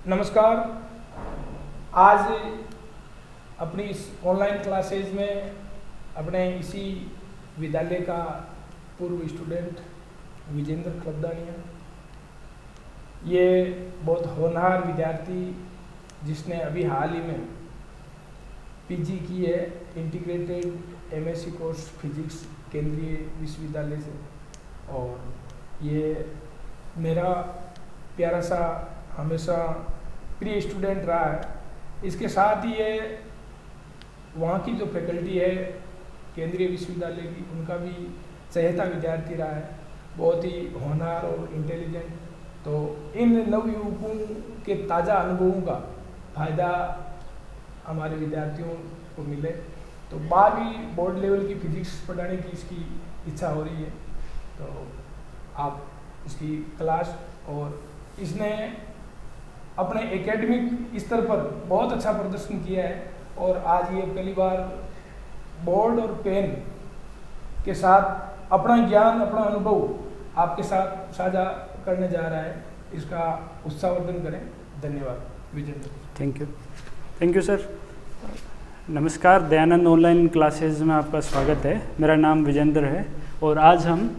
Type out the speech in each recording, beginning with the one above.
नमस्कार। आज अपनी इस ऑनलाइन क्लासेज में अपने इसी विद्यालय का पूर्व स्टूडेंट विजेंद्र खलबदानिया, ये बहुत होनहार विद्यार्थी जिसने अभी हाल ही में पीजी की है इंटीग्रेटेड एमएससी कोर्स फिजिक्स केंद्रीय विश्वविद्यालय से, और ये मेरा प्यारा सा हमेशा प्रिय स्टूडेंट रहा है। इसके साथ ही ये वहाँ की जो फैकल्टी है केंद्रीय विश्वविद्यालय की, उनका भी चहेता विद्यार्थी रहा है, बहुत ही होनहार और इंटेलिजेंट। तो इन नवयुवकों के ताज़ा अनुभवों का फ़ायदा हमारे विद्यार्थियों को मिले, तो 12वीं बोर्ड लेवल की फिजिक्स पढ़ाने की इसकी इच्छा हो रही है। तो आप इसकी क्लास, और इसने अपने एकेडमिक स्तर पर बहुत अच्छा प्रदर्शन किया है, और आज ये पहली बार बोर्ड और पेन के साथ अपना ज्ञान, अपना अनुभव आपके साथ साझा करने जा रहा है। इसका उत्साहवर्धन करें। धन्यवाद विजेंद्र। Thank you sir. नमस्कार, दयानंद ऑनलाइन क्लासेज में आपका स्वागत है। मेरा नाम विजेंद्र है, और आज हम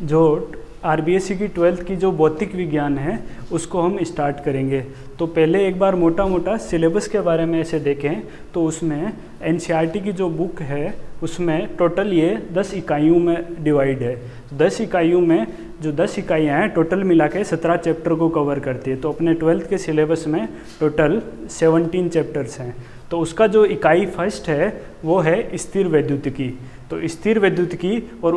जो आरबीएससी की 12th की जो भौतिक विज्ञान है उसको हम स्टार्ट करेंगे। तो पहले एक बार मोटा मोटा सिलेबस के बारे में ऐसे देखें तो उसमें एनसीईआरटी की जो बुक है उसमें टोटल ये 10 इकाइयों में डिवाइड है। 10 इकाइयों में जो 10 इकाइयाँ हैं टोटल मिला के 17 चैप्टर को कवर करती है। तो अपने 12th के सिलेबस में टोटल 17 चैप्टर्स हैं। तो उसका जो इकाई फर्स्ट है वो है स्थिर वैद्युतिकी। तो स्थिर वैद्युतिकी और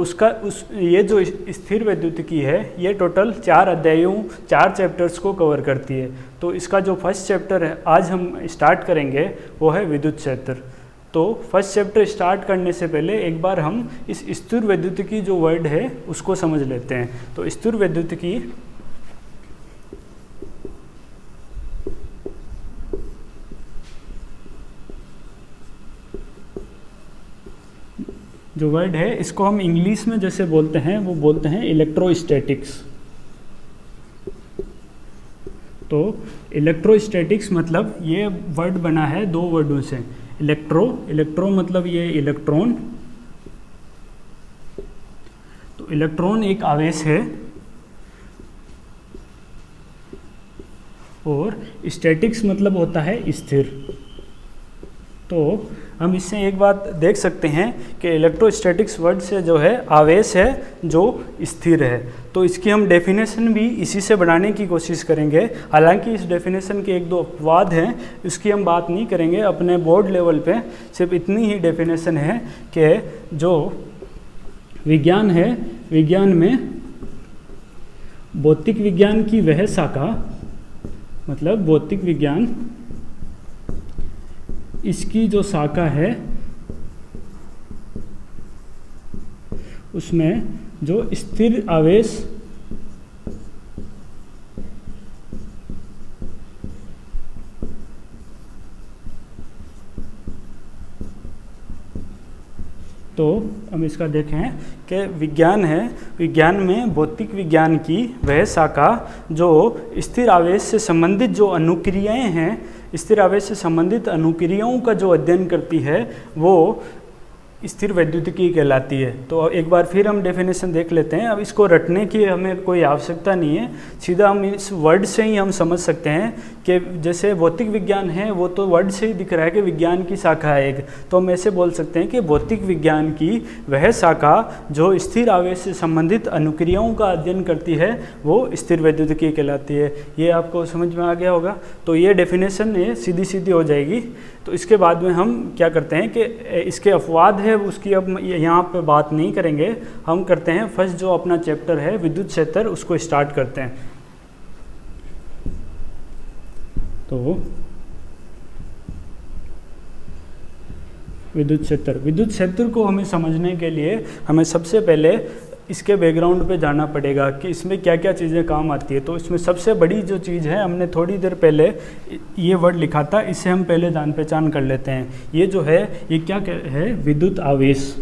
ये जो स्थिर वैद्युतिकी है ये टोटल 4 अध्यायों 4 चैप्टर्स को कवर करती है। तो इसका जो फर्स्ट चैप्टर है आज हम स्टार्ट करेंगे वो है विद्युत क्षेत्र। तो फर्स्ट चैप्टर स्टार्ट करने से पहले एक बार हम इस स्थिर वैद्युतिकी जो वर्ड है उसको समझ लेते हैं। तो स्थिर वैद्युतिकी जो वर्ड है इसको हम इंग्लिश में जैसे बोलते हैं वो बोलते हैं इलेक्ट्रोस्टैटिक्स। तो इलेक्ट्रोस्टैटिक्स मतलब ये वर्ड बना है 2 वर्डों से। इलेक्ट्रो मतलब ये इलेक्ट्रॉन। तो इलेक्ट्रॉन एक आवेश है, और स्टैटिक्स मतलब होता है स्थिर। तो हम इससे एक बात देख सकते हैं कि इलेक्ट्रोस्टैटिक्स वर्ड से जो है आवेश है जो स्थिर है। तो इसकी हम डेफिनेशन भी इसी से बनाने की कोशिश करेंगे। हालांकि इस डेफिनेशन के 1-2 अपवाद हैं, इसकी हम बात नहीं करेंगे। अपने बोर्ड लेवल पे सिर्फ इतनी ही डेफिनेशन है कि जो विज्ञान है, विज्ञान में भौतिक विज्ञान की वह शाखा, मतलब भौतिक विज्ञान इसकी जो शाखा है उसमें जो स्थिर आवेश तो हम इसका देखें कि विज्ञान है, विज्ञान में भौतिक विज्ञान की वह शाखा जो स्थिर आवेश से संबंधित जो अनुक्रियाएं हैं, स्थिर आवेश से संबंधित अनुक्रियाओं का जो अध्ययन करती है वो स्थिर वैद्युतिकी कहलाती है। तो एक बार फिर हम डेफिनेशन देख लेते हैं। अब इसको रटने की हमें कोई आवश्यकता नहीं है, सीधा हम इस वर्ड से ही हम समझ सकते हैं कि जैसे भौतिक विज्ञान है वो तो वर्ड से ही दिख रहा है कि विज्ञान की शाखा है एक। तो हम ऐसे बोल सकते हैं कि भौतिक विज्ञान की वह शाखा जो स्थिर आवेश से संबंधित अनुक्रियाओं का अध्ययन करती है वो स्थिर वैद्युतिकी कहलाती है। ये आपको समझ में आ गया होगा। तो ये डेफिनेशन ये सीधी हो जाएगी। तो इसके बाद में हम क्या करते हैं कि इसके अपवाद है उसकी अब यहाँ पे बात नहीं करेंगे। हम करते हैं फर्स्ट जो अपना चैप्टर है विद्युत क्षेत्र, उसको स्टार्ट करते हैं। तो विद्युत क्षेत्र को हमें समझने के लिए हमें सबसे पहले इसके बैकग्राउंड पे जाना पड़ेगा कि इसमें क्या क्या चीज़ें काम आती है। तो इसमें सबसे बड़ी जो चीज़ है, हमने थोड़ी देर पहले ये वर्ड लिखा था, इसे हम पहले जान पहचान कर लेते हैं। ये जो है ये क्या है, विद्युत आवेश।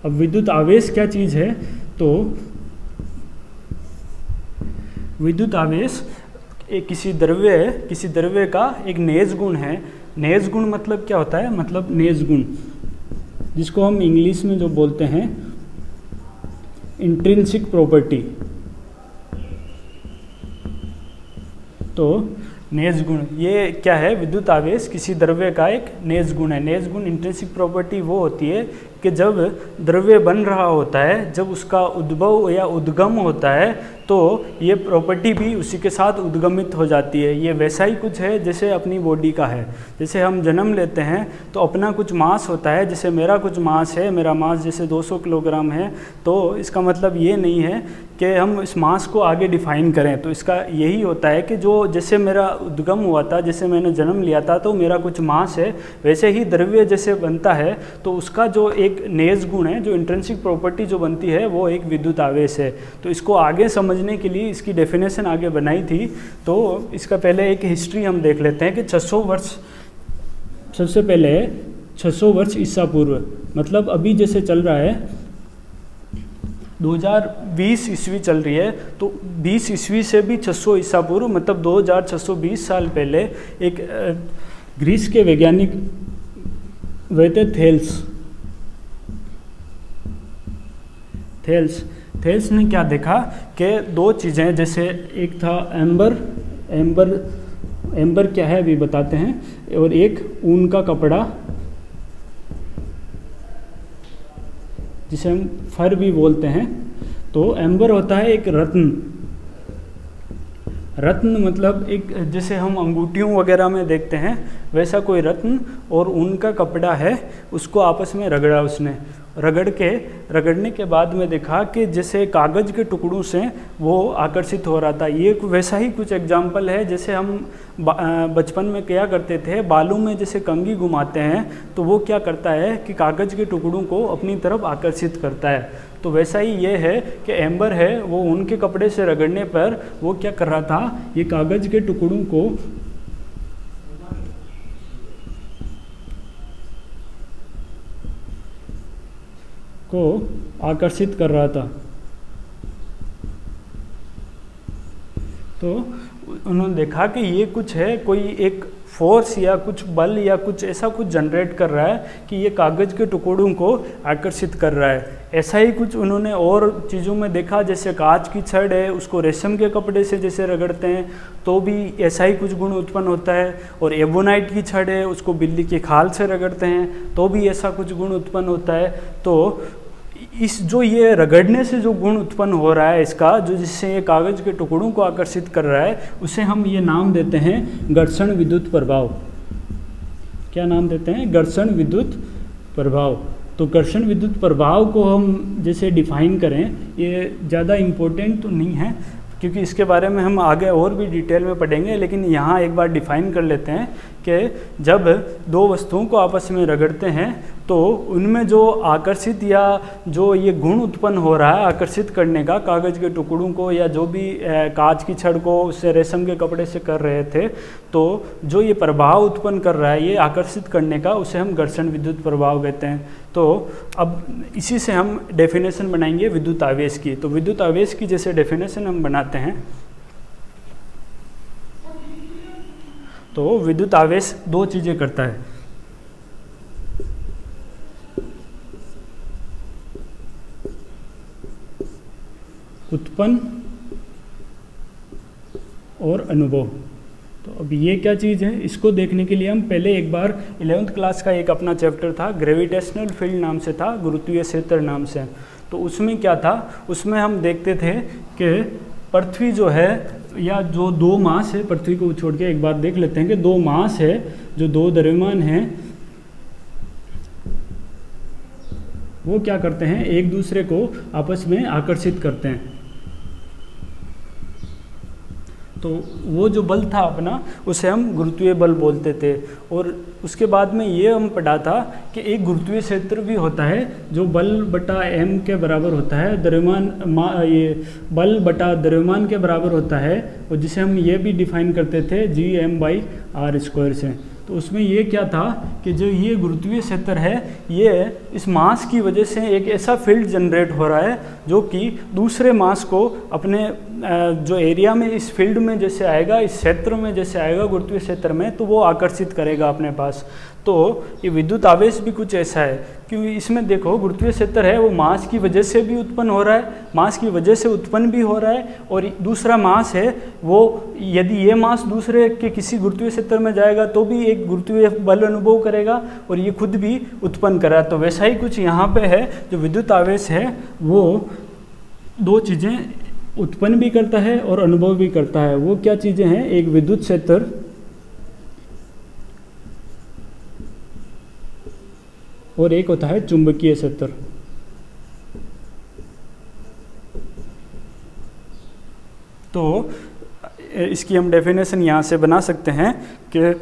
अब विद्युत आवेश क्या चीज़ है, तो विद्युत आवेश एक किसी द्रव्य का एक नेज गुण है। नेज गुण मतलब क्या होता है? मतलब नेज गुण, जिसको हम इंग्लिश में जो बोलते हैं इंट्रिंसिक प्रॉपर्टी। तो नेज गुण ये क्या है? विद्युत आवेश किसी द्रव्य का एक नेज गुण है। नेज गुण इंट्रिंसिक प्रॉपर्टी वो होती है कि जब द्रव्य बन रहा होता है, जब उसका उद्भव या उद्गम होता है, तो ये प्रॉपर्टी भी उसी के साथ उद्गमित हो जाती है। ये वैसा ही कुछ है जैसे अपनी बॉडी का है। जैसे हम जन्म लेते हैं तो अपना कुछ मास होता है, जैसे मेरा कुछ मास है, मेरा मास जैसे 200 किलोग्राम है, तो इसका मतलब ये नहीं है कि हम इस मास को आगे डिफाइन करें। तो इसका यही होता है कि जो जैसे मेरा उद्गम हुआ था, जैसे मैंने जन्म लिया था, तो मेरा कुछ मास है, वैसे ही द्रव्य जैसे बनता है तो उसका जो एक नेज गुण है, जो इंट्रिंसिक प्रॉपर्टी जो बनती है, वो एक विद्युत आवेश है। तो इसको आगे समझने के लिए इसकी डेफिनेशन आगे बनाई थी। तो इसका पहले एक हिस्ट्री हम देख लेते हैं कि 600 वर्ष, सबसे पहले 600 वर्ष ईसा पूर्व, मतलब अभी जैसे चल रहा है 2020 ईस्वी चल रही है, तो 20 ईस्वी से भी 600 ईसा पूर्व मतलब 2620 साल पहले एक ग्रीस के वैज्ञानिक वे थे थेल्स ने क्या देखा कि दो चीज़ें, जैसे एक था एम्बर क्या है अभी बताते हैं, और एक ऊन का कपड़ा जिसे हम फर भी बोलते हैं। तो एम्बर होता है एक रत्न मतलब एक, जैसे हम अंगूठियों वगैरह में देखते हैं वैसा कोई रत्न, और ऊन का कपड़ा है, उसको आपस में रगड़ा उसने। रगड़ने के बाद में देखा कि जैसे कागज़ के टुकड़ों से वो आकर्षित हो रहा था। ये वैसा ही कुछ एग्जाम्पल है जैसे हम बचपन में क्या करते थे, बालू में जैसे कंघी घुमाते हैं तो वो क्या करता है कि कागज़ के टुकड़ों को अपनी तरफ आकर्षित करता है। तो वैसा ही ये है कि एम्बर है, वो उनके कपड़े से रगड़ने पर वो क्या कर रहा था, ये कागज़ के टुकड़ों को आकर्षित कर रहा था। तो उन्होंने देखा कि ये कुछ है, कोई एक फोर्स या कुछ बल या कुछ ऐसा कुछ जनरेट कर रहा है कि ये कागज़ के टुकड़ों को आकर्षित कर रहा है। ऐसा ही कुछ उन्होंने और चीज़ों में देखा, जैसे कांच की छड़ है, उसको रेशम के कपड़े से जैसे रगड़ते हैं तो भी ऐसा ही कुछ गुण उत्पन्न होता है। और एबोनाइट की छड़ है, उसको बिल्ली की खाल से रगड़ते हैं तो भी ऐसा कुछ गुण उत्पन्न होता है। तो इस जो ये रगड़ने से जो गुण उत्पन्न हो रहा है इसका, जो जिससे ये कागज़ के टुकड़ों को आकर्षित कर रहा है, उसे हम ये नाम देते हैं घर्षण विद्युत प्रभाव। क्या नाम देते हैं? घर्षण विद्युत प्रभाव। तो घर्षण विद्युत प्रभाव को हम जैसे डिफाइन करें, ये ज़्यादा इम्पोर्टेंट तो नहीं है क्योंकि इसके बारे में हम आगे और भी डिटेल में पढ़ेंगे, लेकिन यहाँ एक बार डिफाइन कर लेते हैं कि जब दो वस्तुओं को आपस में रगड़ते हैं तो उनमें जो आकर्षित या जो ये गुण उत्पन्न हो रहा है आकर्षित करने का, कागज़ के टुकड़ों को या जो भी कांच की छड़ को उससे रेशम के कपड़े से कर रहे थे, तो जो ये प्रभाव उत्पन्न कर रहा है ये आकर्षित करने का, उसे हम घर्षण विद्युत प्रभाव कहते हैं। तो अब इसी से हम डेफिनेशन बनाएंगे विद्युत आवेश की। तो विद्युत आवेश की जैसे डेफिनेशन हम बनाते हैं, तो विद्युत आवेश दो चीज़ें करता है। उत्पन्न और अनुभव। तो अब ये क्या चीज़ है, इसको देखने के लिए हम पहले एक बार 11th क्लास का एक अपना चैप्टर था, ग्रेविटेशनल फील्ड नाम से था, गुरुत्वीय क्षेत्र नाम से। तो उसमें क्या था, उसमें हम देखते थे कि पृथ्वी जो है, या जो दो मास है, पृथ्वी को छोड़ के एक बार देख लेते हैं कि दो मास है, जो दो द्रव्यमान हैं, वो क्या करते हैं, एक दूसरे को आपस में आकर्षित करते हैं। तो वो जो बल था अपना, उसे हम गुरुत्वीय बल बोलते थे। और उसके बाद में ये हम पढ़ा था कि एक गुरुत्वीय क्षेत्र भी होता है जो बल बटा एम के बराबर होता है, द्रव्यमान ये बल बटा द्रव्यमान के बराबर होता है, और जिसे हम ये भी डिफाइन करते थे Gm/r स्क्वायर से। तो उसमें ये क्या था कि जो ये गुरुत्वीय क्षेत्र है, ये इस मास की वजह से एक ऐसा फील्ड जनरेट हो रहा है जो कि दूसरे मास को अपने जो एरिया में इस फील्ड में जैसे आएगा, इस क्षेत्र में जैसे आएगा गुरुत्वीय क्षेत्र में, तो वो आकर्षित करेगा अपने पास। तो ये विद्युत आवेश भी कुछ ऐसा है, क्योंकि इसमें देखो गुरुत्वीय क्षेत्र है वो मास की वजह से भी उत्पन्न हो रहा है, मास की वजह से उत्पन्न भी हो रहा है, और दूसरा मास है वो यदि ये मास दूसरे के किसी गुरुत्वीय क्षेत्र में जाएगा तो भी एक गुरुत्वीय बल अनुभव करेगा और ये खुद भी उत्पन्न कर रहा है। तो वैसा ही कुछ यहाँ पे है, जो विद्युत आवेश है वो दो चीज़ें उत्पन्न भी करता है और अनुभव भी करता है। वो क्या चीज़ें हैं? एक विद्युत क्षेत्र और एक होता है चुंबकीय क्षेत्र। तो इसकी हम डेफिनेशन यहाँ से बना सकते हैं कि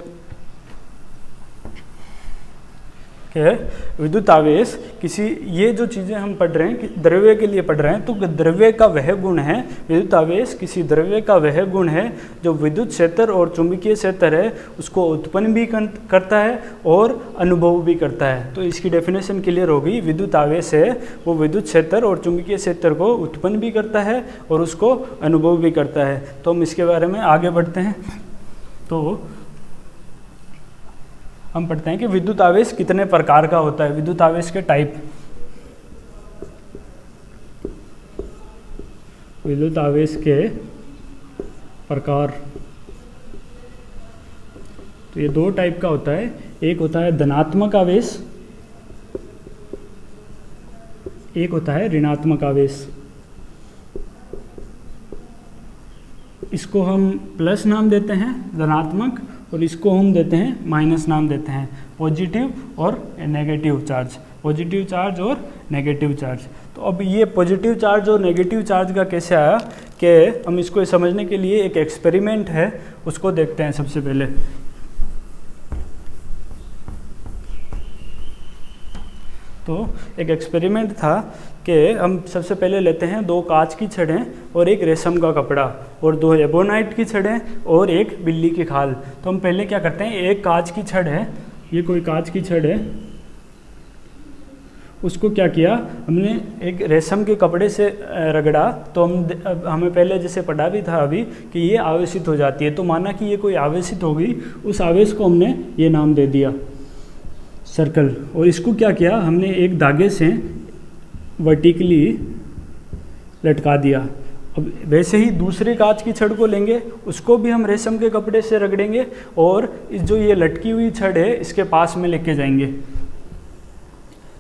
विद्युत आवेश किसी, ये जो चीज़ें हम पढ़ रहे हैं कि द्रव्य के लिए पढ़ रहे हैं, तो द्रव्य का वह गुण है, विद्युत आवेश किसी द्रव्य का वह गुण है जो विद्युत क्षेत्र और चुंबकीय क्षेत्र है उसको उत्पन्न भी करता है और अनुभव भी करता है। तो इसकी डेफिनेशन क्लियर होगी, विद्युत आवेश है वो विद्युत क्षेत्र और चुंबकीय क्षेत्र को उत्पन्न भी करता है और उसको अनुभव भी करता है। तो हम इसके बारे में आगे बढ़ते हैं। तो हम पढ़ते हैं कि विद्युत आवेश कितने प्रकार का होता है, विद्युत आवेश के टाइप। विद्युत आवेश के प्रकार, तो ये दो टाइप का होता है। एक होता है धनात्मक आवेश, एक होता है ऋणात्मक आवेश। इसको हम प्लस नाम देते हैं धनात्मक, और इसको हम देते हैं माइनस नाम देते हैं, पॉजिटिव और नेगेटिव चार्ज, पॉजिटिव चार्ज और नेगेटिव चार्ज। तो अब ये पॉजिटिव चार्ज और नेगेटिव चार्ज का कैसे आया कि हम इसको समझने के लिए एक एक्सपेरिमेंट है उसको देखते हैं सबसे पहले। तो एक एक्सपेरिमेंट था कि हम सबसे पहले लेते हैं दो कांच की छड़ें और एक रेशम का कपड़ा और दो एबोनाइट की छड़ें और एक बिल्ली की खाल। तो हम पहले क्या करते हैं, एक कांच की छड़ है, ये कोई कांच की छड़ है, उसको क्या किया हमने एक रेशम के कपड़े से रगड़ा। तो हमें पहले जैसे पढ़ा भी था अभी कि ये आवेशित हो जाती है, तो माना कि ये कोई आवेशित हो गई, उस आवेश को हमने ये नाम दे दिया सर्कल। और इसको क्या किया हमने एक धागे से वर्टिकली लटका दिया। अब वैसे ही दूसरे कांच की छड़ को लेंगे, उसको भी हम रेशम के कपड़े से रगड़ेंगे और इस जो ये लटकी हुई छड़ है इसके पास में लेके जाएंगे।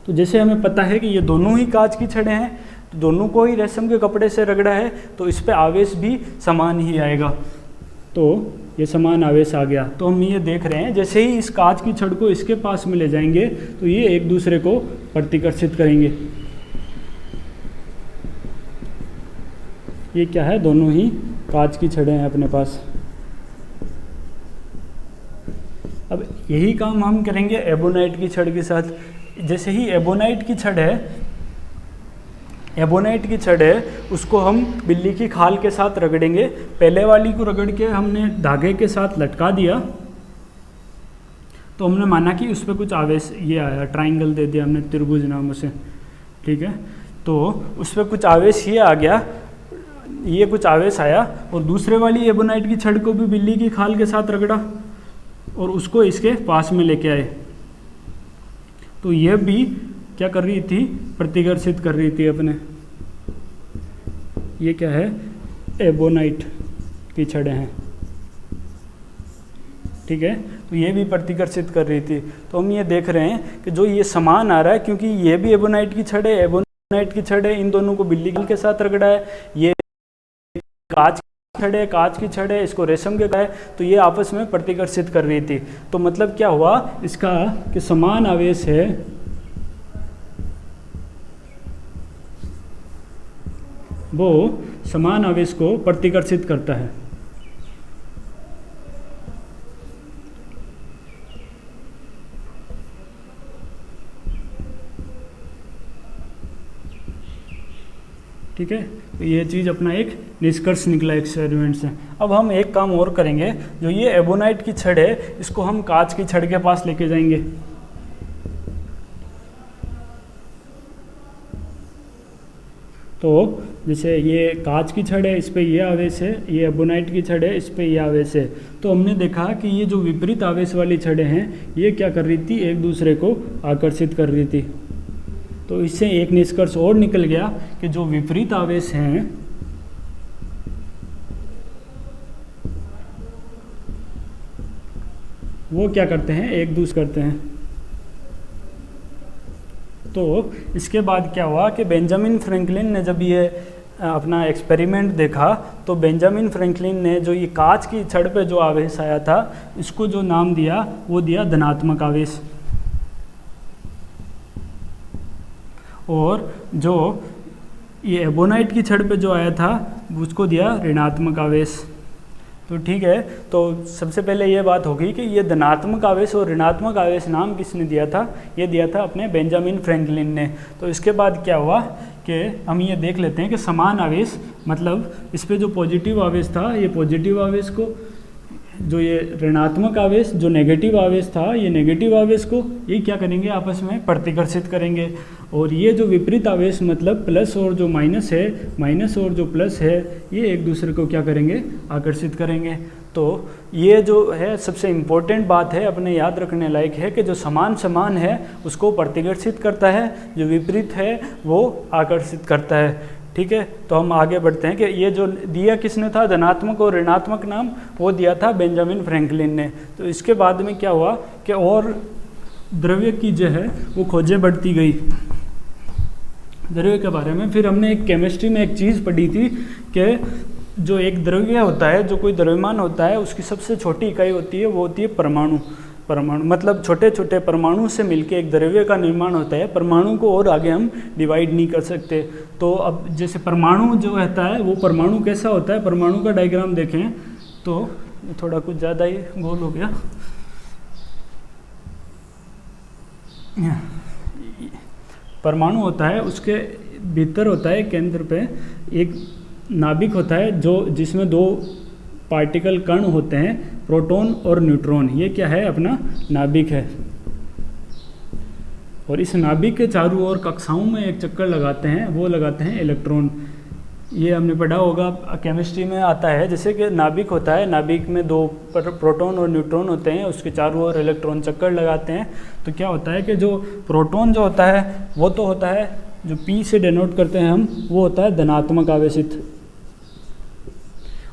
तो जैसे हमें पता है कि ये दोनों ही कांच की छड़ें हैं, तो दोनों को ही रेशम के कपड़े से रगड़ा है, तो इस पे आवेश भी समान ही आएगा। तो ये समान आवेश आ गया। तो हम ये देख रहे हैं जैसे ही इस कांच की छड़ को इसके पास में ले जाएंगे तो ये एक दूसरे को प्रतिकर्षित करेंगे। ये क्या है, दोनों ही कांच की छड़ें हैं अपने पास। अब यही काम हम करेंगे एबोनाइट की छड़ के साथ। जैसे ही एबोनाइट की छड़ है उसको हम बिल्ली की खाल के साथ रगड़ेंगे। पहले वाली को रगड़ के हमने धागे के साथ लटका दिया, तो हमने माना कि उस पर कुछ आवेश ये आया, ट्राइंगल दे दिया हमने त्रिभुज नाम से, ठीक है। तो उस पर कुछ आवेश ये आ गया, ये कुछ आवेश आया, और दूसरे वाली एबोनाइट की छड़ को भी बिल्ली की खाल के साथ रगड़ा और उसको इसके पास में लेके आए। तो यह भी क्या कर रही थी, प्रतिकर्षित कर रही थी अपने। ये क्या है, एबोनाइट की छड़ें हैं, ठीक है। तो ये भी प्रतिकर्षित कर रही थी। तो हम ये देख रहे हैं कि जो ये समान आ रहा है, क्योंकि ये भी एबोनाइट की छड़ है, एबोनाइट की छड़ है, इन दोनों को बिल्ली के साथ रगड़ा है। ये कांच की छड़ है, इसको रेशम के है, तो ये आपस में प्रतिकर्षित कर रही थी। तो मतलब क्या हुआ इसका कि समान आवेश है, वो समान आवेश को प्रतिकर्षित करता है। ठीक है, तो ये चीज़ अपना एक निष्कर्ष निकला एक्सपेरिमेंट से। अब हम एक काम और करेंगे, जो ये एबोनाइट की छड़ है इसको हम कांच की छड़ के पास लेके जाएंगे। तो जैसे ये कांच की छड़ है, इस पे ये आवेश है, ये एबोनाइट की छड़ है, इस पे ये आवेश है। तो हमने देखा कि ये जो विपरीत आवेश वाली छड़ें हैं ये क्या कर रही थी, एक दूसरे को आकर्षित कर रही थी। तो इससे एक निष्कर्ष और निकल गया कि जो विपरीत आवेश हैं वो क्या करते हैं, एक दूसरे करते हैं। तो इसके बाद क्या हुआ कि बेंजामिन फ्रैंकलिन ने जब ये अपना एक्सपेरिमेंट देखा तो बेंजामिन फ्रैंकलिन ने जो ये कांच की छड़ पे जो आवेश आया था इसको जो नाम दिया वो दिया धनात्मक आवेश, और जो ये एबोनाइट की छड़ पे जो आया था उसको दिया ऋणात्मक आवेश। तो ठीक है, तो सबसे पहले ये बात होगी कि ये धनात्मक आवेश और ऋणात्मक आवेश नाम किसने दिया था, ये दिया था अपने बेंजामिन फ्रैंकलिन ने। तो इसके बाद क्या हुआ कि हम ये देख लेते हैं कि समान आवेश, मतलब इस पे जो पॉजिटिव आवेश था ये पॉजिटिव आवेश को, जो ये ऋणात्मक आवेश जो नेगेटिव आवेश था ये नेगेटिव आवेश को ये क्या करेंगे, आपस में प्रतिकर्षित करेंगे। और ये जो विपरीत आवेश मतलब प्लस और जो माइनस है, माइनस और जो प्लस है, ये एक दूसरे को क्या करेंगे, आकर्षित करेंगे। तो ये जो है सबसे इम्पोर्टेंट बात है, अपने याद रखने लायक है कि जो समान समान है उसको प्रतिकर्षित करता है, जो विपरीत है वो आकर्षित करता है। ठीक है, तो हम आगे बढ़ते हैं कि ये जो दिया किसने था, धनात्मक और ऋणात्मक नाम, वो दिया था बेंजामिन फ्रैंकलिन ने। तो इसके बाद में क्या हुआ कि और द्रव्य की जो है वो खोजें बढ़ती गई द्रव्य के बारे में। फिर हमने एक केमिस्ट्री में एक चीज़ पढ़ी थी कि जो एक द्रव्य होता है, जो कोई द्रव्यमान होता है, उसकी सबसे छोटी इकाई होती है, वो होती है परमाणु। परमाणु मतलब छोटे छोटे परमाणु से मिलके एक द्रव्य का निर्माण होता है। परमाणु को और आगे हम डिवाइड नहीं कर सकते। तो अब जैसे परमाणु जो रहता है वो परमाणु कैसा होता है, परमाणु का डायग्राम देखें तो थोड़ा कुछ ज़्यादा ही गोल हो गया। परमाणु होता है, उसके भीतर होता है केंद्र पे एक नाभिक होता है जो जिसमें दो पार्टिकल कण होते हैं, प्रोटॉन और न्यूट्रॉन। ये क्या है, अपना नाभिक है। और इस नाभिक के चारों ओर कक्षाओं में एक चक्कर लगाते हैं, वो लगाते हैं इलेक्ट्रॉन। ये हमने पढ़ा होगा, केमिस्ट्री में आता है। जैसे कि नाभिक होता है, नाभिक में दो प्रोटॉन और न्यूट्रॉन होते हैं, उसके चारों ओर इलेक्ट्रॉन चक्कर लगाते हैं। तो क्या होता है कि जो प्रोटॉन जो होता है वो तो होता है, जो P से डिनोट करते हैं हम, वो होता है धनात्मक आवेशित,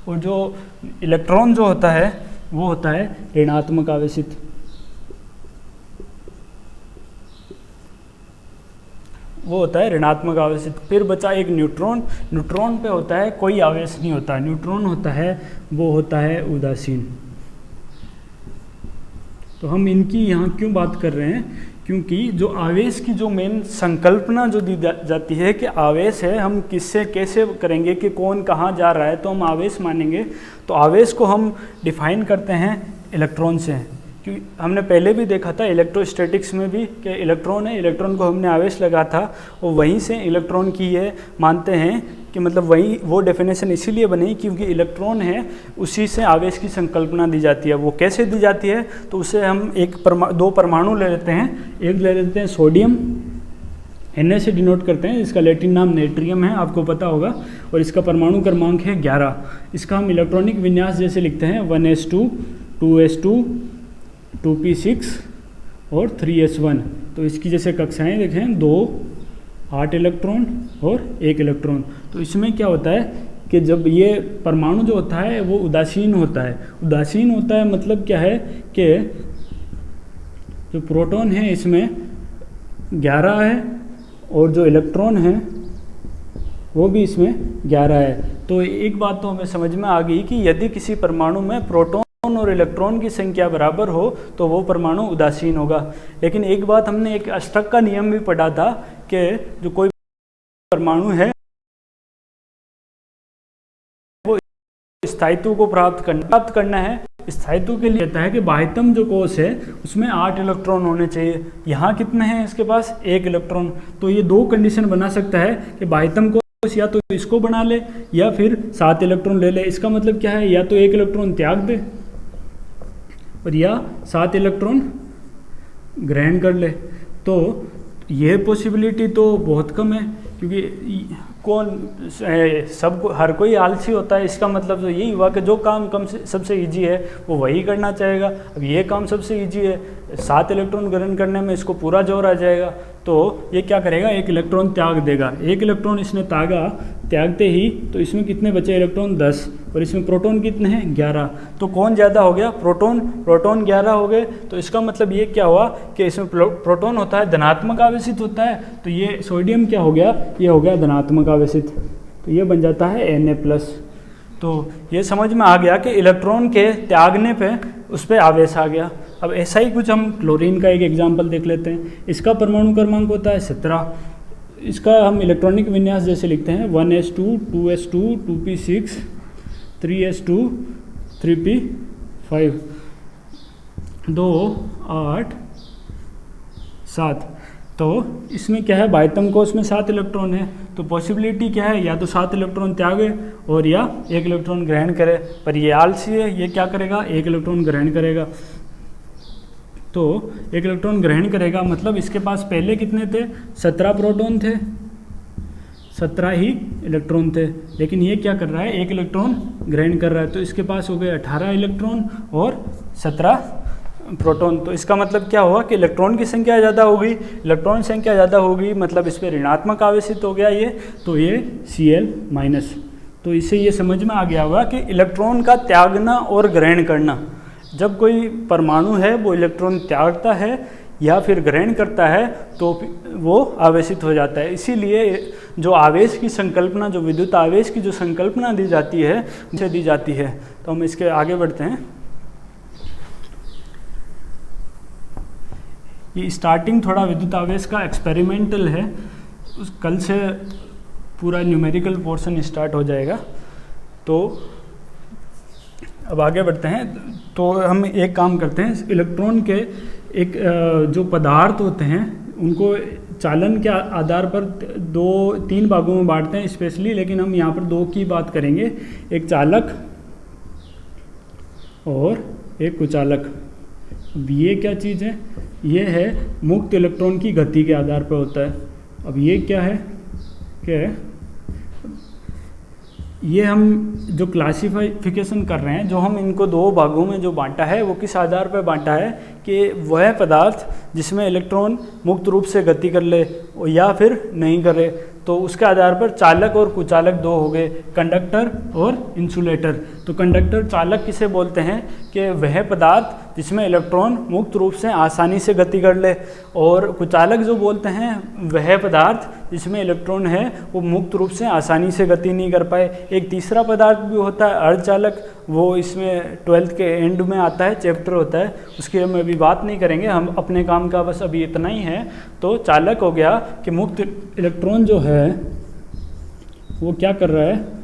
और जो इलेक्ट्रॉन जो होता है वो होता है ऋणात्मक आवेशित। वो होता है ऋणात्मक आवेशित। फिर बचा एक न्यूट्रॉन। न्यूट्रॉन पे होता है कोई आवेश नहीं होता, न्यूट्रॉन होता है वो होता है उदासीन। तो हम इनकी यहाँ क्यों बात कर रहे हैं, क्योंकि जो आवेश की जो मेन संकल्पना जो दी जाती है कि आवेश है, हम किससे कैसे करेंगे कि कौन कहाँ जा रहा है, तो हम आवेश मानेंगे। तो आवेश को हम डिफाइन करते हैं इलेक्ट्रॉन से, क्योंकि हमने पहले भी देखा था इलेक्ट्रोस्टैटिक्स में भी कि इलेक्ट्रॉन है, इलेक्ट्रॉन को हमने आवेश लगा था और वहीं से इलेक्ट्रॉन की ये मानते हैं कि मतलब वही वो डेफिनेशन इसीलिए बनी क्योंकि इलेक्ट्रॉन है उसी से आवेश की संकल्पना दी जाती है। वो कैसे दी जाती है, तो उसे हम दो परमाणु ले लेते हैं। एक ले लेते हैं सोडियम, Na से डिनोट करते हैं, इसका लैटिन नाम नेट्रियम है, आपको पता होगा, और इसका परमाणु क्रमांक है 11। इसका हम इलेक्ट्रॉनिक विन्यास जैसे लिखते हैं 1s2 2s2 2p6 और 3s1। तो इसकी जैसे कक्षाएं देखें, 2 8 इलेक्ट्रॉन और 1 इलेक्ट्रॉन। तो इसमें क्या होता है कि जब ये परमाणु जो होता है वो उदासीन होता है। उदासीन होता है मतलब क्या है कि जो प्रोटॉन है इसमें 11 है और जो इलेक्ट्रॉन है वो भी इसमें 11 है। तो एक बात तो हमें समझ में आ गई कि यदि किसी परमाणु में प्रोटॉन और इलेक्ट्रॉन की संख्या बराबर हो तो वो परमाणु उदासीन होगा। लेकिन एक बात हमने एक अष्टक का नियम भी पढ़ा था कि जो कोई परमाणु है वो स्थायित्व को प्राप्त करना है। स्थायित्व के लिए कहता है कि बाह्यतम जो कोश है उसमें 8 इलेक्ट्रॉन होने चाहिए। यहाँ कितने हैं इसके पास, 1 इलेक्ट्रॉन। तो ये दो कंडीशन बना सकता है कि बाह्यतम कोश या तो इसको बना ले या फिर 7 इलेक्ट्रॉन ले ले। इसका मतलब क्या है, या तो 1 इलेक्ट्रॉन त्याग दे और या 7 इलेक्ट्रॉन ग्रहण कर ले। तो यह पॉसिबिलिटी तो बहुत कम है, क्योंकि कौन सब हर कोई आलसी होता है, इसका मतलब तो यही हुआ कि जो काम सबसे इजी है वो वही करना चाहेगा। अब ये काम सबसे इजी है, 7 इलेक्ट्रॉन ग्रहण करने में इसको पूरा जोर आ जाएगा, तो ये क्या करेगा, 1 इलेक्ट्रॉन त्याग देगा। 1 इलेक्ट्रॉन इसने त्यागते ही तो इसमें कितने बचे इलेक्ट्रॉन, 10, और इसमें प्रोटॉन कितने हैं, 11। तो कौन ज़्यादा हो गया, प्रोटॉन 11 हो गए। तो इसका मतलब ये क्या हुआ कि इसमें प्रोटॉन होता है धनात्मक आवेशित होता है, तो ये सोडियम क्या हो गया, ये हो गया धनात्मक आवेशित, तो ये बन जाता है Na+। तो ये समझ में आ गया कि इलेक्ट्रॉन के त्यागने पे उस पर आवेश आ गया। अब ऐसा ही कुछ हम क्लोरीन का एक एग्जाम्पल देख लेते हैं। इसका परमाणु क्रमांक होता है 17। इसका हम इलेक्ट्रॉनिक विन्यास जैसे लिखते हैं 1s2 2s2 2p6 3s2 3p5 2 8 7। तो इसमें क्या है, बाह्यतम कोश में 7 इलेक्ट्रॉन है, तो पॉसिबिलिटी क्या है, या तो 7 इलेक्ट्रॉन त्यागे और या 1 इलेक्ट्रॉन ग्रहण करे। पर ये आलसी है, ये क्या करेगा, 1 इलेक्ट्रॉन ग्रहण करेगा। तो 1 इलेक्ट्रॉन ग्रहण करेगा मतलब इसके पास पहले कितने थे, 17 प्रोटॉन थे, 17 ही इलेक्ट्रॉन थे, लेकिन ये क्या कर रहा है, 1 इलेक्ट्रॉन ग्रहण कर रहा है, तो इसके पास हो गए 18 इलेक्ट्रॉन और 17 प्रोटॉन। तो इसका मतलब क्या हुआ कि इलेक्ट्रॉन की संख्या ज़्यादा होगी, इलेक्ट्रॉन संख्या ज़्यादा होगी मतलब इस पर ऋणात्मक आवेशित हो गया ये, तो ये Cl-। तो इससे ये समझ में आ गया होगा कि इलेक्ट्रॉन का त्यागना और ग्रहण करना, जब कोई परमाणु है वो इलेक्ट्रॉन त्यागता है या फिर ग्रहण करता है तो वो आवेशित हो जाता है। इसीलिए जो आवेश की संकल्पना, जो विद्युत आवेश की जो संकल्पना दी जाती है उसे दी जाती है। तो हम इसके आगे बढ़ते हैं। ये स्टार्टिंग थोड़ा विद्युत आवेश का एक्सपेरिमेंटल है, उस कल से पूरा न्यूमेरिकल पोर्शन स्टार्ट हो जाएगा। तो अब आगे बढ़ते हैं। तो हम एक काम करते हैं, इलेक्ट्रॉन के एक जो पदार्थ होते हैं उनको चालन के आधार पर 2-3 भागों में बांटते हैं स्पेशली, लेकिन हम यहाँ पर 2 की बात करेंगे, एक चालक और एक कुचालक। अब ये क्या चीज़ है, ये है मुक्त इलेक्ट्रॉन की गति के आधार पर होता है। अब ये क्या है कि ये हम जो क्लासिफिकेशन कर रहे हैं, जो हम इनको 2 भागों में जो बांटा है वो किस आधार पर बांटा है कि वह पदार्थ जिसमें इलेक्ट्रॉन मुक्त रूप से गति कर ले या फिर नहीं करे, तो उसके आधार पर चालक और कुचालक 2 हो गए, कंडक्टर और इंसुलेटर। तो कंडक्टर चालक किसे बोलते हैं कि वह पदार्थ जिसमें इलेक्ट्रॉन मुक्त रूप से आसानी से गति कर ले, और कुचालक जो बोलते हैं वह पदार्थ जिसमें इलेक्ट्रॉन है वो मुक्त रूप से आसानी से गति नहीं कर पाए। एक तीसरा पदार्थ भी होता है अर्धचालक, वो इसमें 12th के एंड में आता है, चैप्टर होता है, उसकी हम अभी बात नहीं करेंगे, हम अपने काम का बस अभी इतना ही है। तो चालक हो गया कि मुक्त इलेक्ट्रॉन जो है वो क्या कर रहा है,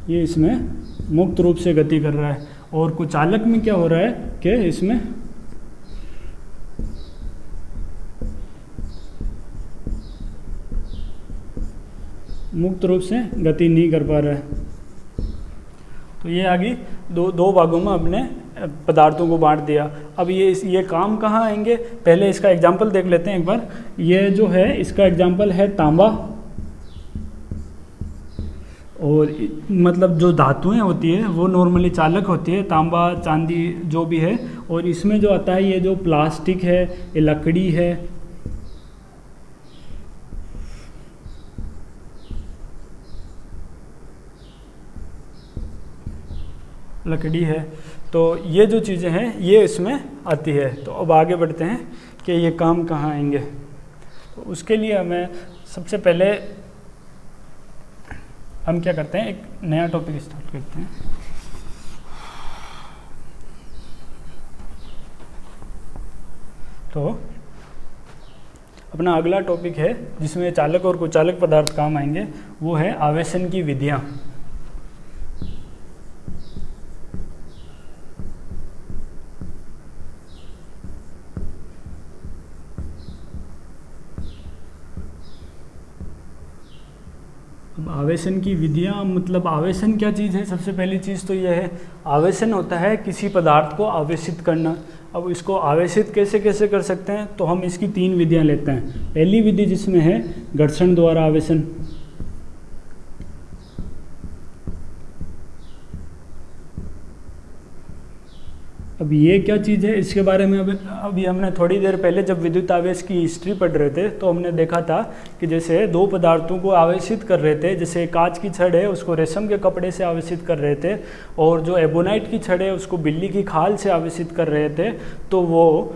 ये इसमें मुक्त रूप से गति कर रहा है, और कुचालक में क्या हो रहा है कि इसमें मुक्त रूप से गति नहीं कर पा रहा है। तो ये आगे दो भागों में अपने पदार्थों को बांट दिया। अब ये काम कहाँ आएंगे, पहले इसका एग्जाम्पल देख लेते हैं एक बार। ये जो है इसका एग्जाम्पल है तांबा, और मतलब जो धातुएं होती है वो नॉर्मली चालक होती है, तांबा चांदी जो भी है, और इसमें जो आता है ये जो प्लास्टिक है, ये लकड़ी है, लकड़ी है, तो ये जो चीज़ें हैं ये इसमें आती है। तो अब आगे बढ़ते हैं कि ये काम कहाँ आएंगे। तो उसके लिए हमें सबसे पहले हम क्या करते हैं, एक नया टॉपिक स्टार्ट करते हैं। तो अपना अगला टॉपिक है जिसमें चालक और कुचालक पदार्थ काम आएंगे, वो है आवेशन की विधियाँ। अब आवेशन की विधियाँ, मतलब आवेशन क्या चीज़ है? सबसे पहली चीज़ तो यह है, आवेशन होता है किसी पदार्थ को आवेशित करना। अब इसको आवेशित कैसे कैसे कर सकते हैं, तो हम इसकी 3 विधियाँ लेते हैं। पहली विधि जिसमें है घर्षण द्वारा आवेशन। अब ये क्या चीज़ है, इसके बारे में अभी हमने थोड़ी देर पहले जब विद्युत आवेश की हिस्ट्री पढ़ रहे थे तो हमने देखा था कि जैसे 2 पदार्थों को आवेशित कर रहे थे, जैसे कांच की छड़ है उसको रेशम के कपड़े से आवेशित कर रहे थे, और जो एबोनाइट की छड़ है उसको बिल्ली की खाल से आवेशित कर रहे थे, तो वो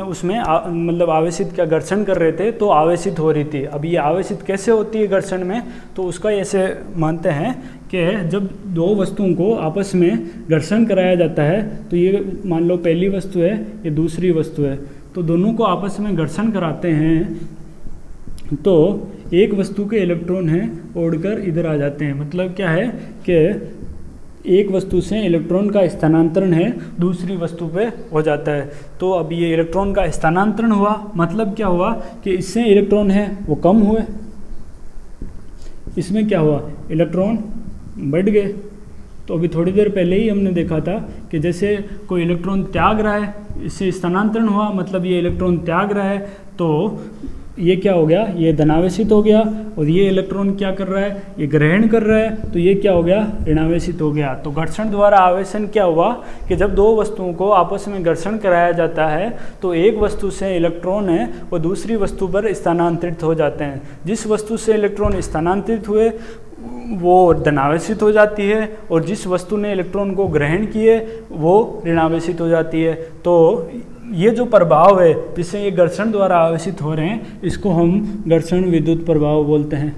उसमें मतलब आवेशित क्या घर्षण कर रहे थे तो आवेशित हो रही थी। अब ये आवेशित कैसे होती है घर्षण में, तो उसका ऐसे मानते हैं कि जब 2 वस्तुओं को आपस में घर्षण कराया जाता है, तो ये मान लो पहली वस्तु है, ये दूसरी वस्तु है, तो दोनों को आपस में घर्षण कराते हैं तो एक वस्तु के इलेक्ट्रॉन हैं उड़कर इधर आ जाते हैं। मतलब क्या है कि एक वस्तु से इलेक्ट्रॉन का स्थानांतरण है दूसरी वस्तु पे हो जाता है। तो अब ये इलेक्ट्रॉन का स्थानांतरण हुआ, मतलब क्या हुआ कि इससे इलेक्ट्रॉन है वो कम हुए, इसमें क्या हुआ इलेक्ट्रॉन बढ़ गए। तो अभी थोड़ी देर पहले ही हमने देखा था कि जैसे कोई इलेक्ट्रॉन त्याग रहा है, इससे स्थानांतरण हुआ, मतलब ये इलेक्ट्रॉन त्याग रहा है, तो ये क्या हो गया, ये धनावेशित हो गया, और ये इलेक्ट्रॉन क्या कर रहा है, ये ग्रहण कर रहा है, तो ये क्या हो गया, ऋणावेशित हो गया। तो घर्षण द्वारा आवेशन क्या हुआ कि जब 2 वस्तुओं को आपस में घर्षण कराया जाता है तो एक वस्तु से इलेक्ट्रॉन है वो दूसरी वस्तु पर स्थानांतरित हो जाते हैं। जिस वस्तु से इलेक्ट्रॉन स्थानांतरित हुए वो धनावेशित हो जाती है, और जिस वस्तु ने इलेक्ट्रॉन को ग्रहण किए वो ऋणावेशित हो जाती है। तो ये जो प्रभाव है जिससे ये घर्षण द्वारा आवेशित हो रहे हैं, इसको हम घर्षण विद्युत प्रभाव बोलते हैं।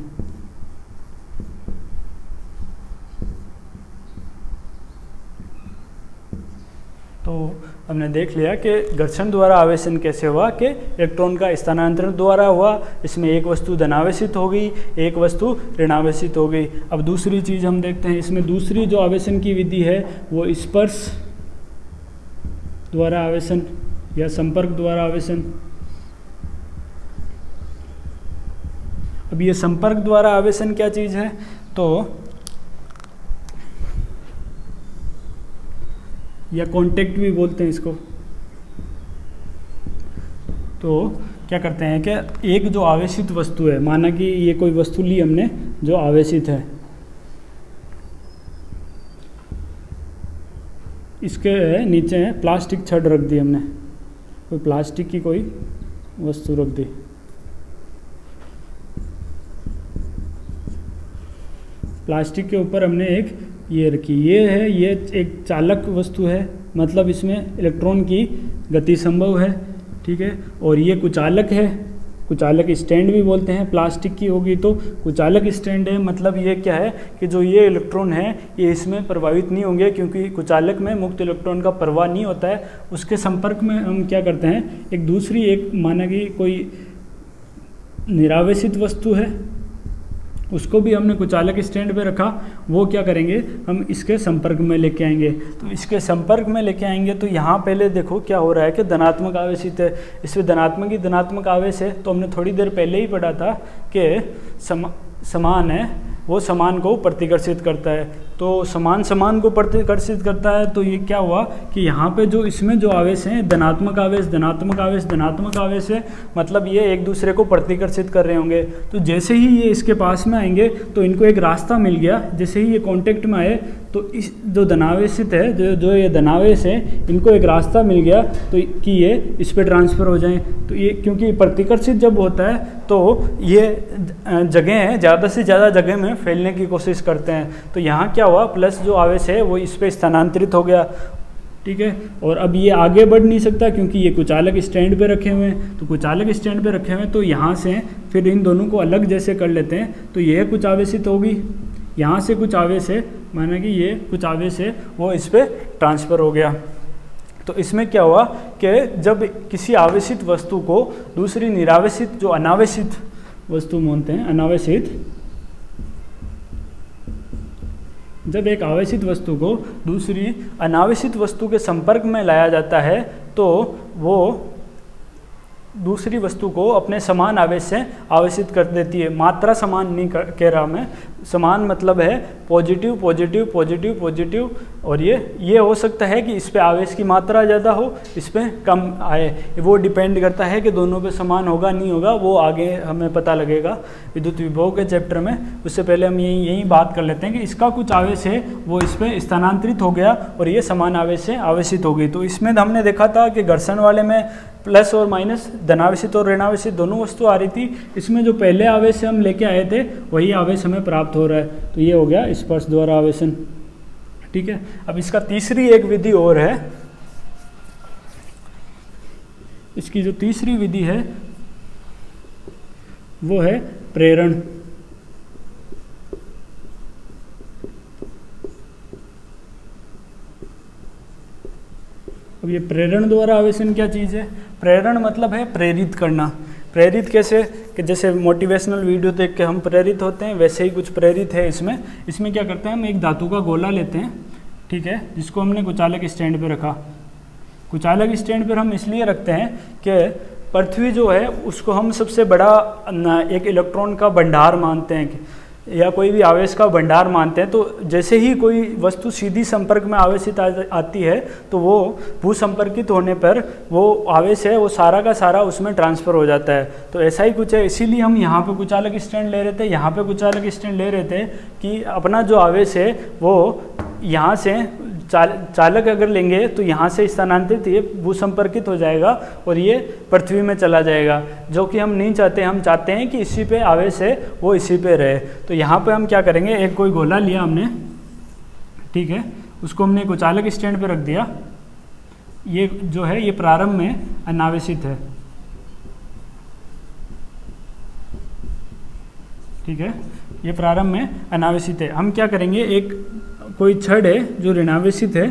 तो हमने देख लिया कि घर्षण द्वारा आवेशन कैसे हुआ कि इलेक्ट्रॉन का स्थानांतरण द्वारा हुआ, इसमें एक वस्तु धनावेशित हो गई, एक वस्तु ऋणावेशित हो गई। अब दूसरी चीज़ हम देखते हैं, इसमें दूसरी जो आवेशन की विधि है वो स्पर्श द्वारा आवेशन या संपर्क द्वारा आवेशन। अब ये संपर्क द्वारा आवेशन क्या चीज़ है, तो या कांटेक्ट भी बोलते हैं इसको। तो क्या करते हैं कि एक जो आवेशित वस्तु है, माना कि ये कोई वस्तु ली हमने जो आवेशित है, इसके नीचे प्लास्टिक छड़ रख दी हमने, कोई प्लास्टिक की कोई वस्तु रख दी, प्लास्टिक के ऊपर हमने एक ये रखी, ये है, ये एक चालक वस्तु है, मतलब इसमें इलेक्ट्रॉन की गति संभव है, ठीक है। और ये कुचालक है, कुचालक स्टैंड भी बोलते हैं, प्लास्टिक की होगी तो कुचालक स्टैंड है। मतलब ये क्या है कि जो ये इलेक्ट्रॉन है ये इसमें प्रभावित नहीं होंगे, क्योंकि कुचालक में मुक्त इलेक्ट्रॉन का प्रवाह नहीं होता है। उसके संपर्क में हम क्या करते हैं, एक दूसरी, एक माना कि कोई निरावेशित वस्तु है, उसको भी हमने कुचालक स्टैंड पे रखा, वो क्या करेंगे, हम इसके संपर्क में लेके आएंगे। तो इसके संपर्क में लेके आएंगे तो यहाँ पहले देखो क्या हो रहा है कि धनात्मक आवेशित है, इसमें धनात्मक आवेश है। तो हमने थोड़ी देर पहले ही पढ़ा था कि समान है वो समान को प्रतिकर्षित करता है, तो समान को प्रतिकर्षित करता है। तो ये क्या हुआ कि यहाँ पे जो इसमें जो आवेश हैं धनात्मक आवेश है, मतलब ये एक दूसरे को प्रतिकर्षित कर रहे होंगे। तो जैसे ही ये इसके पास में आएंगे तो इनको एक रास्ता मिल गया, जैसे ही ये कांटेक्ट में आए तो इस जो धनावेशित है, जो ये धनावेश है, इनको एक रास्ता मिल गया तो कि ये इस पर ट्रांसफ़र हो जाएं। तो ये क्योंकि प्रतिकर्षित जब होता है तो ये जगह है, ज़्यादा से ज़्यादा जगह में फैलने की कोशिश करते हैं। तो यहाँ क्या हुआ, प्लस जो आवेश है वो इस पर स्थानांतरित हो गया, ठीक है। और अब ये आगे बढ़ नहीं सकता क्योंकि ये कुचालक स्टैंड पे रखे हुए हैं। तो कुचालक स्टैंड पे रखे हुए हैं तो यहाँ से फिर इन दोनों को अलग जैसे कर लेते हैं, तो यह कुछ आवेशित होगी, यहाँ से कुछ आवेश है, माना कि ये कुछ आवेश है वो इस पर ट्रांसफ़र हो गया। तो इसमें क्या हुआ कि जब किसी आवेशित वस्तु को दूसरी निरावेशित, जो अनावेशित वस्तु मानते हैं, अनावेशित, जब एक आवेशित वस्तु को दूसरी अनावेशित वस्तु के संपर्क में लाया जाता है तो वो दूसरी वस्तु को अपने समान आवेश से आवेशित कर देती है। मात्रा समान नहीं कह रहा मैं, समान मतलब है पॉजिटिव पॉजिटिव पॉजिटिव पॉजिटिव, और ये हो सकता है कि इस पे आवेश की मात्रा ज़्यादा हो, इस पे कम आए, वो डिपेंड करता है कि दोनों पे समान होगा नहीं होगा, वो आगे हमें पता लगेगा विद्युत विभव के चैप्टर में। उससे पहले हम यही बात कर लेते हैं कि इसका कुछ आवेश है वो इस पे स्थानांतरित हो गया और ये समान आवेश से आवेशित हो गई। तो इसमें हमने देखा था कि घर्षण वाले में प्लस और माइनस, धनावेशित और ऋणावेशित दोनों वस्तु आ रही थी। इसमें जो पहले आवेश से हम लेके आए थे वही आवेश हमें प्राप्त हो रहा है, तो ये हो गया स्पर्श द्वारा आवेशन। ठीक है, अब इसका तीसरी एक विधि और है। इसकी जो तीसरी विधि है वो है प्रेरण। अब ये प्रेरण द्वारा आवेशन क्या चीज़ है? प्रेरण मतलब है प्रेरित करना। प्रेरित कैसे? कि जैसे मोटिवेशनल वीडियो देख के हम प्रेरित होते हैं, वैसे ही कुछ प्रेरित है इसमें। इसमें क्या करते हैं, हम एक धातु का गोला लेते हैं, ठीक है, जिसको हमने कुचालक स्टैंड पे रखा। कुचालक स्टैंड पर हम इसलिए रखते हैं कि पृथ्वी जो है उसको हम सबसे बड़ा एक इलेक्ट्रॉन का भंडार मानते हैं या कोई भी आवेश का भंडार मानते हैं। तो जैसे ही कोई वस्तु सीधी संपर्क में आवेशित आती है तो वो भू संपर्कित होने पर वो आवेश है वो सारा का सारा उसमें ट्रांसफ़र हो जाता है। तो ऐसा ही कुछ है, इसीलिए हम यहाँ पे कुचालक स्टैंड ले रहे थे, यहाँ पे कुचालक स्टैंड ले रहे थे कि अपना जो आवेश है वो यहाँ से चालक अगर लेंगे तो यहाँ से स्थानांतरित ये भू संपर्कित हो जाएगा और ये पृथ्वी में चला जाएगा, जो कि हम नहीं चाहते। हम चाहते हैं कि इसी पे आवेश है वो इसी पे रहे। तो यहाँ पे हम क्या करेंगे, एक कोई गोला लिया हमने, ठीक है, उसको हमने कुचालक स्टैंड पे रख दिया। ये जो है ये प्रारंभ में अनावेशित है, ठीक है, ये प्रारंभ में अनावेशित है। हम क्या करेंगे, एक कोई छड़ है जो ऋणावेशित है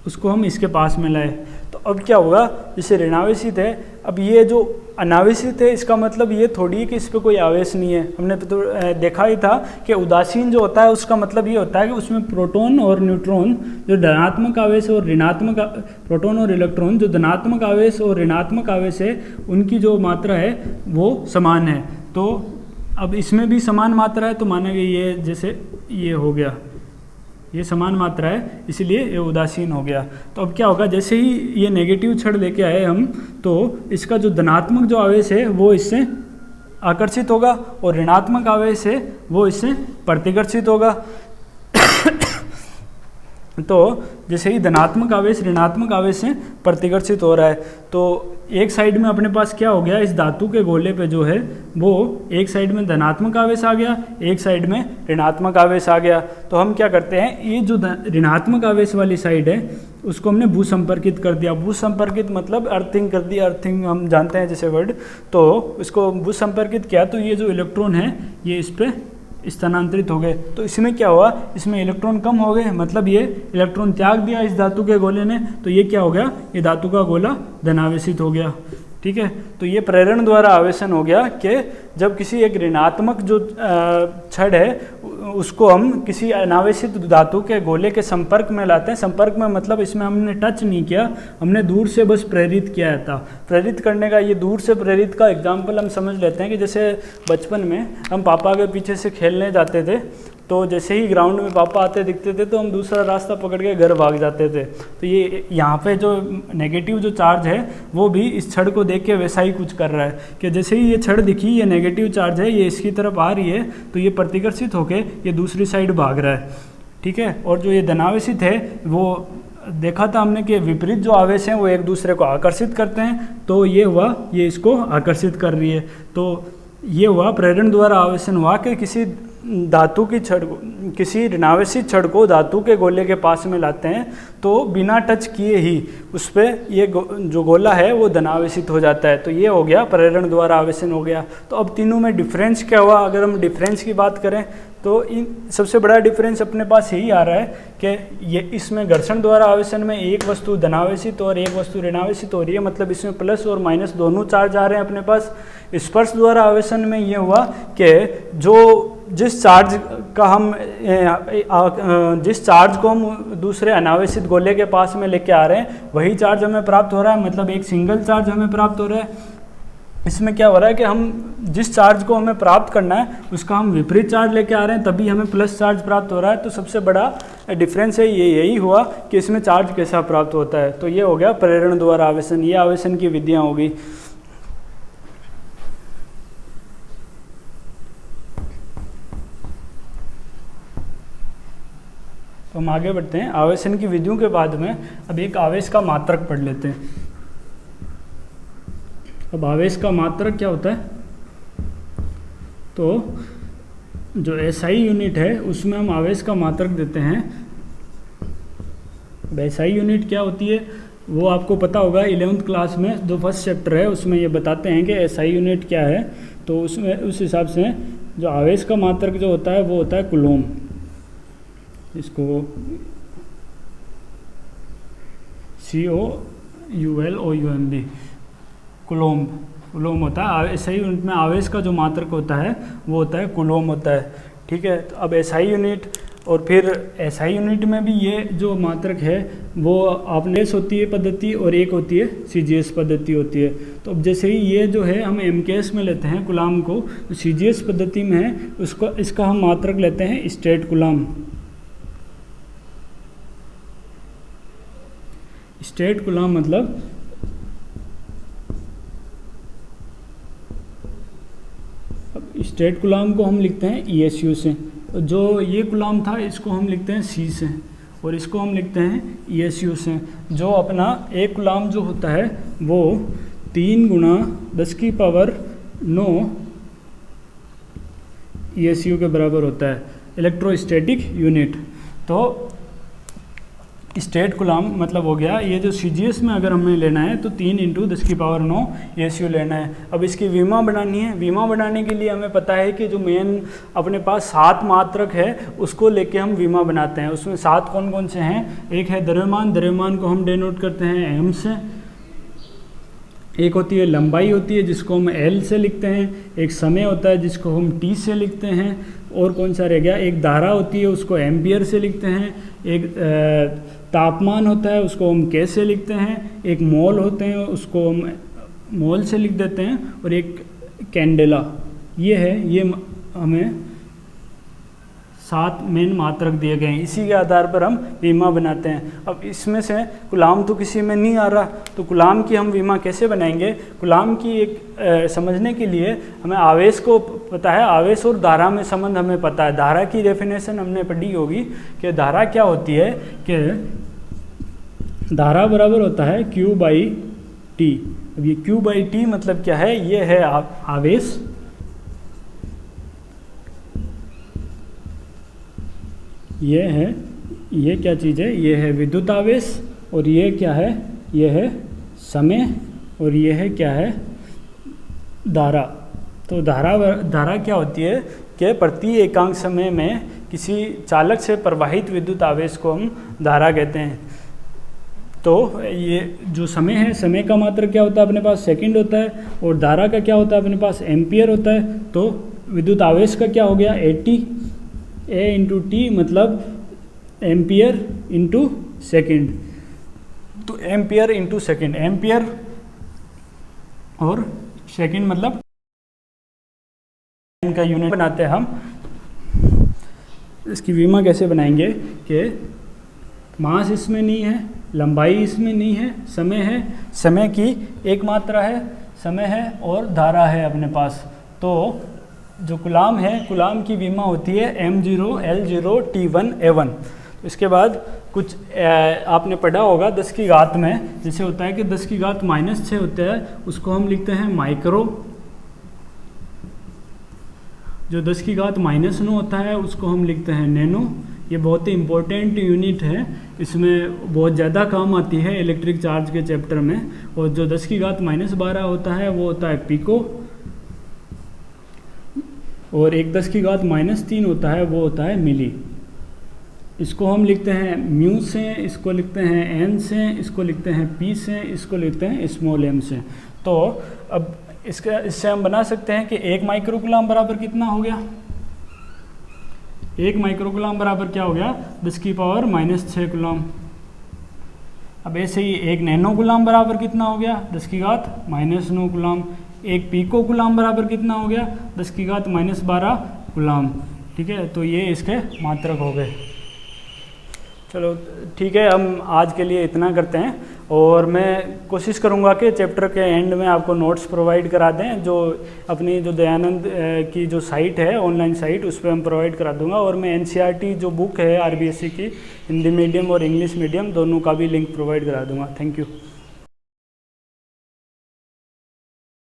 उसको हम इसके पास में लाए। तो अब क्या होगा, जैसे ऋणावेशित है, अब ये जो अनावेशित है इसका मतलब ये थोड़ी है कि इस पर कोई आवेश नहीं है। हमने तो देखा ही था कि उदासीन जो होता है उसका मतलब ये होता है कि उसमें प्रोटॉन और न्यूट्रॉन जो धनात्मक आवेश और ऋणात्मक, प्रोटॉन और इलेक्ट्रॉन जो धनात्मक आवेश और ऋणात्मक आवेश है उनकी जो मात्रा है वो समान है। तो अब इसमें भी समान मात्रा है, तो मानेंगे ये जैसे ये हो गया, ये समान मात्रा है इसलिए ये उदासीन हो गया। तो अब क्या होगा, जैसे ही ये नेगेटिव छड़ लेके आए हम तो इसका जो धनात्मक जो आवेश है वो इससे आकर्षित होगा और ऋणात्मक आवेश है वो इससे प्रतिकर्षित होगा। तो जैसे ही धनात्मक आवेश ऋणात्मक आवेश से प्रतिकर्षित हो रहा है तो एक साइड में अपने पास क्या हो गया, इस धातु के गोले पे जो है वो एक साइड में धनात्मक आवेश आ गया, एक साइड में ऋणात्मक आवेश आ गया। तो हम क्या करते हैं, ये जो ऋणात्मक आवेश वाली साइड है उसको हमने भू संपर्कित कर दिया। भू संपर्कित मतलब अर्थिंग कर दिया, अर्थिंग हम जानते हैं जैसे वर्ड, तो इसको भू संपर्कित किया तो ये जो इलेक्ट्रॉन है ये इस पर स्थानांतरित हो गए। तो इसमें क्या हुआ, इसमें इलेक्ट्रॉन कम हो गए, मतलब ये इलेक्ट्रॉन त्याग दिया इस धातु के गोले ने, तो ये क्या हो गया, ये धातु का गोला धनावेशित हो गया। ठीक है, तो ये प्रेरण द्वारा आवेशन हो गया कि जब किसी एक ऋणात्मक जो छड़ है उसको हम किसी अनावेशित धातु के गोले के संपर्क में लाते हैं। संपर्क में मतलब इसमें हमने टच नहीं किया, हमने दूर से बस प्रेरित किया था। प्रेरित करने का ये दूर से प्रेरित का एग्जाम्पल हम समझ लेते हैं कि जैसे बचपन में हम पापा के पीछे से खेलने जाते थे, तो जैसे ही ग्राउंड में पापा आते दिखते थे तो हम दूसरा रास्ता पकड़ के घर भाग जाते थे। तो ये यहाँ पे जो नेगेटिव जो चार्ज है वो भी इस छड़ को देख के वैसा ही कुछ कर रहा है कि जैसे ही ये छड़ दिखी, ये नेगेटिव चार्ज है, ये इसकी तरफ आ रही है तो ये प्रतिकर्षित होके ये दूसरी साइड भाग रहा है। ठीक है, और जो ये धनावेशित है वो देखा था हमने कि विपरीत जो आवेश हैं वो एक दूसरे को आकर्षित करते हैं, तो ये हुआ, ये इसको आकर्षित कर रही है। तो ये हुआ प्रेरण द्वारा आवेशन हुआ कि किसी धातु की छड़ को, किसी ऋणावेशित छड़ को धातु के गोले के पास में लाते हैं तो बिना टच किए ही उस पर ये जो गोला है वो धनावेशित हो जाता है। तो ये हो गया प्रेरण द्वारा आवेशन हो गया। तो अब तीनों में डिफरेंस क्या हुआ, अगर हम डिफरेंस की बात करें तो इन सबसे बड़ा डिफरेंस अपने पास यही आ रहा है कि ये इसमें घर्षण द्वारा आवेशन में एक वस्तु धनावेशित और एक वस्तु ऋणावेशित हो रही है, मतलब इसमें प्लस और माइनस दोनों चार्ज आ रहे हैं अपने पास। स्पर्श द्वारा आवेशन में ये हुआ कि जो जिस चार्ज का हम जिस चार्ज को हम दूसरे अनावेशित गोले के पास में लेके आ रहे हैं वही चार्ज हमें प्राप्त हो रहा है, मतलब एक सिंगल चार्ज हमें प्राप्त हो रहा है। इसमें क्या हो रहा है कि हम जिस चार्ज को हमें प्राप्त करना है उसका हम विपरीत चार्ज लेके आ रहे हैं, तभी हमें प्लस चार्ज प्राप्त हो रहा है। तो सबसे बड़ा डिफरेंस है ये यही हुआ कि इसमें चार्ज कैसा प्राप्त होता है। तो ये हो गया प्रेरण द्वारा आवेशन, ये आवेशन की विधियाँ होगी। तो हम आगे बढ़ते हैं। आवेशन की विधियों के बाद में अब एक आवेश का मात्रक पढ़ लेते हैं। अब आवेश का मात्रक क्या होता है, तो जो एसआई यूनिट है उसमें हम आवेश का मात्रक देते हैं। अब एसआई यूनिट क्या होती है वो आपको पता होगा, 11th क्लास में जो फर्स्ट चैप्टर है उसमें ये बताते हैं कि एसआई यूनिट क्या है। तो उसमें उस हिसाब से जो आवेश का मात्रक जो होता है वो होता है कूलम। इसको COULOMB कूलम होता है। एसआई यूनिट में आवेश का जो मात्रक होता है वो होता है कूलम होता है, ठीक है। तो अब एसआई यूनिट और फिर एसआई यूनिट में भी ये जो मात्रक है वो आपने होती है पद्धति और एक होती है सीजीएस पद्धति होती है। तो अब जैसे ही ये जो है हम एमकेएस में लेते हैं कूलम को, तो सीजीएस पद्धति में है उसको इसका हम मात्रक लेते हैं स्टेट कूलम। स्टेट कूलम मतलब स्टेट कूलम को हम लिखते हैं ESU से, जो ये कूलम था इसको हम लिखते हैं C से और इसको हम लिखते हैं ESU से। जो अपना एक कूलम जो होता है वो 3 × 10⁻9 ESU के बराबर होता है, इलेक्ट्रोस्टैटिक यूनिट। तो स्टेट कूलम मतलब हो गया ये जो सीजीएस में अगर हमें लेना है तो 3 × 10⁻9 ESU लेना है। अब इसकी विमा बनानी है। विमा बनाने के लिए हमें पता है कि जो मेन अपने पास 7 मात्रक है उसको लेके हम विमा बनाते हैं। उसमें 7 कौन कौन से हैं, एक है द्रव्यमान, द्रव्यमान को हम डिनोट करते हैं M से। एक होती है लंबाई होती है जिसको हम L से लिखते हैं। एक समय होता है जिसको हम T से लिखते हैं। और कौन सा रह गया, एक धारा होती है उसको एम्पियर से लिखते हैं। एक तापमान होता है उसको हम K से लिखते हैं। एक मोल होते हैं उसको हम मोल से लिख देते हैं। और एक कैंडेला, ये है, ये हमें 7 मेन मात्रक दिए गए हैं। इसी के आधार पर हम विमा बनाते हैं। अब इसमें से कूलम तो किसी में नहीं आ रहा, तो कूलम की हम विमा कैसे बनाएंगे। कूलम की एक समझने के लिए हमें आवेश को पता है, आवेश और धारा में संबंध हमें पता है। धारा की डेफिनेशन हमने पढ़ी होगी कि धारा क्या होती है, कि धारा बराबर होता है Q/T। अब ये Q/T मतलब क्या है, ये है आवेश, ये क्या चीज़ है, ये है विद्युत आवेश। और ये क्या है, ये है समय। और ये है क्या है, धारा। तो धारा क्या होती है कि प्रति एकांक समय में किसी चालक से प्रवाहित विद्युत आवेश को हम धारा कहते हैं। तो ये जो समय है, समय का मात्रक क्या होता है अपने पास, सेकंड होता है। और धारा का क्या होता है अपने पास, एम्पियर होता है। तो विद्युत आवेश का क्या हो गया, A/T मतलब एम्पियर इंटू सेकेंड। तो एम्पियर इंटू सेकेंड, एम्पियर और सेकेंड मतलब का यूनिट बनाते हैं हम। इसकी विमा कैसे बनाएंगे कि मास इसमें नहीं है, लंबाई इसमें नहीं है, समय है, समय की एक मात्रा है, समय है और धारा है अपने पास। तो जो कूलम है, कूलम की विमा होती है M0 L0 T1 A1। तो इसके बाद कुछ आपने पढ़ा होगा 10 की घात में, जैसे होता है कि 10 की घात -6 होता है, उसको हम लिखते हैं माइक्रो। जो 10 की घात -9 होता है उसको हम लिखते हैं नैनो। ये बहुत ही इम्पोर्टेंट यूनिट है, इसमें बहुत ज़्यादा काम आती है इलेक्ट्रिक चार्ज के चैप्टर में। और जो 10 की घात -12 होता है वो होता है पिको। और एक 10 की घात -3 होता है वो होता है मिली। इसको हम लिखते हैं म्यू से, इसको लिखते हैं एन से, इसको लिखते हैं पी से, इसको लिखते हैं स्मॉल एम से। तो अब इससे हम बना सकते हैं कि 1 माइक्रो कूलम बराबर कितना हो गया, 1 माइक्रोकुलाम बराबर क्या हो गया, 10 की पावर -6 कूलम। अब ऐसे ही 1 नैनो कूलम बराबर कितना हो गया, 10 की घात -9 कूलम। 1 पीको कूलम बराबर कितना हो गया, 10 की घात -12 कूलम। ठीक है, तो ये इसके मात्रक हो गए। चलो ठीक है, हम आज के लिए इतना करते हैं और मैं कोशिश करूंगा कि चैप्टर के एंड में आपको नोट्स प्रोवाइड करा दें, जो अपनी जो दयानंद की जो साइट है, ऑनलाइन साइट, उस पर हम प्रोवाइड करा दूंगा। और मैं एनसीईआरटी जो बुक है आरबीएससी की, हिंदी मीडियम और इंग्लिश मीडियम दोनों का भी लिंक प्रोवाइड करा दूंगा। Thank you.